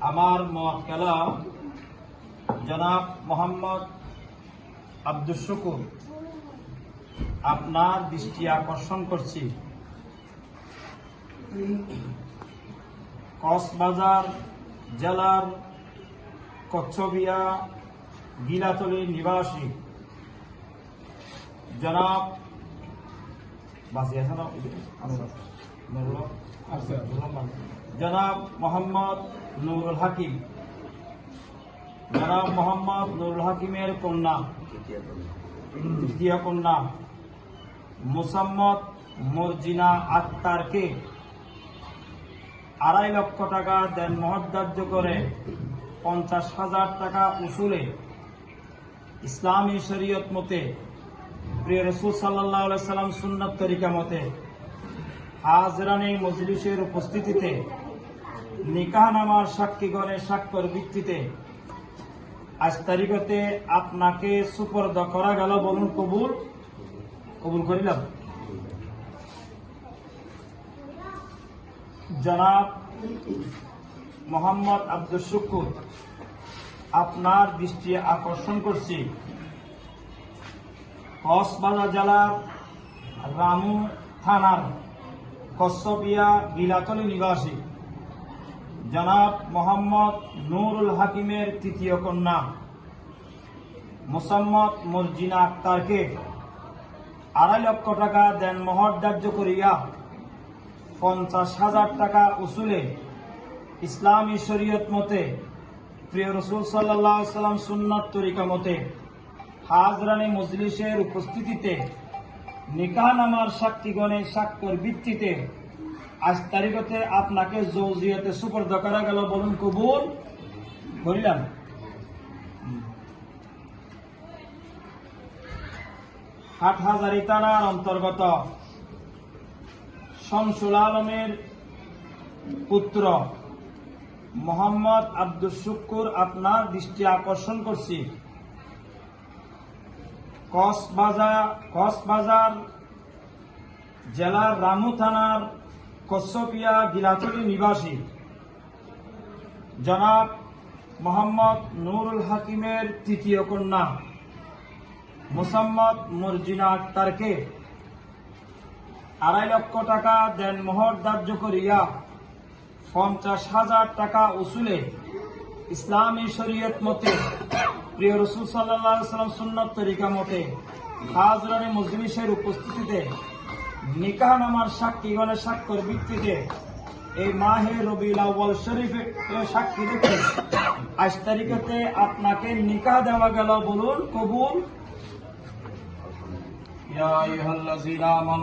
আমার মোয়াক্কেলা জনাব মোহাম্মদ আব্দুস শুকুর আপনার দৃষ্টি আকর্ষণ করছি। কক্সবাজার জেলার কচ্ছবিয়া গিলাতলী নিবাসী জনাব জনাব মোহাম্মদ নুরুল হাকিম, জনাব মোহাম্মদ নুরুল হাকিমের কন্যা, তৃতীয় কন্যা মোসাম্মদ মর্জিনা আক্তারকে 2.5 লক্ষ টাকা দেন মহদ্দার্য করে 50,000 টাকা উসুলে ইসলামী শরীয়ত মতে প্রিয় রাসূল সাল্লাল্লাহু আলাইহি সাল্লাম সুন্নাত তরিকা মতে হাজরানে মজলিসের উপস্থিতিতে নিকাহনামার সাক্ষীগণের স্বাক্ষর ভিত্তিতে আজ তারিখতে আপনাকে সুপর্দ করা গেল। বলুন কবুল। কবুল করিলাম। জনাব মোহাম্মদ আব্দুস শুকুর আপনার দৃষ্টি আকর্ষণ করছি। কক্সবাজার জেলার রামু থানার কচ্ছবিয়া গিলাতলী নিবাসী জনাব মোহাম্মদ নুরুল হাকিমের তৃতীয় কন্যা মোসাম্মদ মর্জিনা আক্তারকে 2.5 লক্ষ টাকা দেন মোহর ধার্য করিয়া 50,000 টাকা উসুলে ইসলামী শরীয়ত মতে প্রিয় রাসূল সাল্লাল্লাহু আলাইহি সাল্লাম সুন্নাত তরিকা মতে হাজরানে মজলিসের উপস্থিতিতে নিকাহনামার সাক্ষীগণের স্বাক্ষর ভিত্তিতে আজ তারিখতে আপনাকে জৌজিয়াতে সুপর্দ করা গেল। বলুন কবুল করিলাম। হাটহাজারী থানার অন্তর্গত শামসুল আলমের পুত্র মোহাম্মদ আব্দুস শুকুর আপনার দৃষ্টি আকর্ষণ করছি। কক্সবাজার জেলার রামু থানার কচ্ছবিয়া গিলাতলী নিবাসী জনাব মোহাম্মদ নুরুল হাকিমের তৃতীয় কন্যা মোসাম্মদ মর্জিনা আক্তারকে 2.5 লক্ষ টাকা দেন মোহর ধার্য করিয়া 50,000 টাকা উসুলে ইসলামী শরীয়ত মতে প্রিয় রাসূল সাল্লাল্লাহু আলাইহি সাল্লাম সুন্নাত তরিকা মতে হাজরানে মজলিসের উপস্থিতিতে নিকাহনামার সাক্ষীগণের স্বাক্ষর ভিত্তিতে এই মাহে রবিউল আউয়াল শরীফে সাক্ষী রেখে আজ তারিখতে আপনাকে নিকাহ দেওয়া গেল। বলুন কবুল। ইয়া আইয়ুহাল্লাযীনা আমানু